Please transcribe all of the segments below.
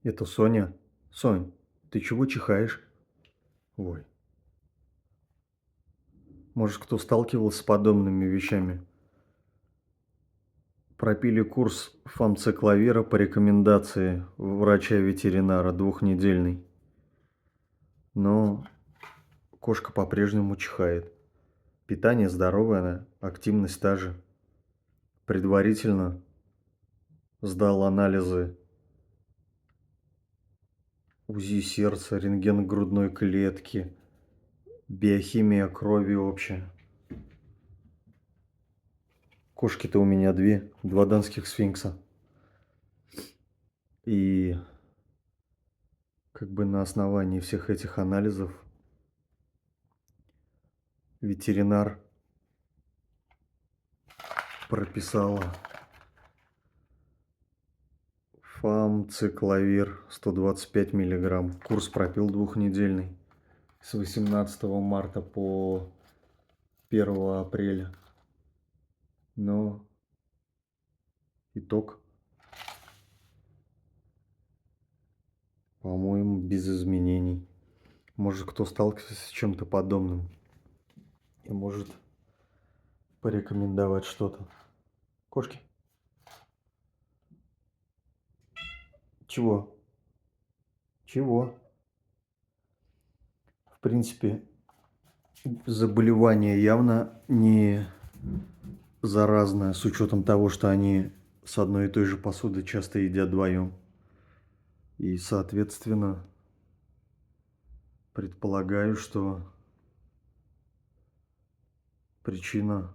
Это Соня. Сонь, ты чего чихаешь? Ой. Может, кто сталкивался с подобными вещами? Пропили курс фамцекловира по рекомендации врача-ветеринара двухнедельный. Но кошка по-прежнему чихает. Питание здоровое, активность та же. Предварительно сдал анализы УЗИ сердца, рентген грудной клетки, биохимия крови общая. Кошки-то у меня два донских сфинкса. И как бы на основании всех этих анализов ветеринар прописала фамцекловир 125 миллиграмм. Курс пропил двухнедельный с 18 марта по 1 апреля. Но итог, по-моему, без изменений. Может, кто сталкивался с чем-то подобным и может порекомендовать что-то. Кошки? Чего? Чего? В принципе, заболевание явно не заразное, с учетом того, что они с одной и той же посуды часто едят вдвоем. И, соответственно, предполагаю, что причина,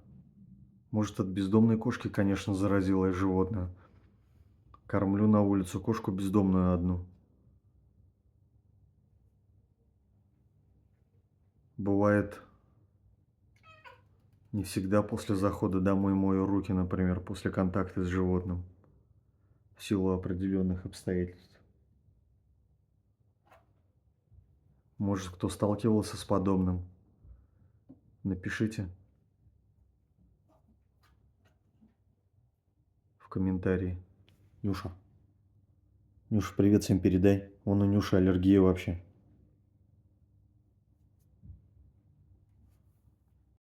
может, от бездомной кошки, конечно, заразилось животное. Кормлю на улицу кошку бездомную одну. Бывает, не всегда после захода домой мою руки, например, после контакта с животным, в силу определенных обстоятельств. Может, кто сталкивался с подобным? Напишите в комментарии. Нюша. Нюша, привет всем передай. Вон у Нюши аллергия вообще.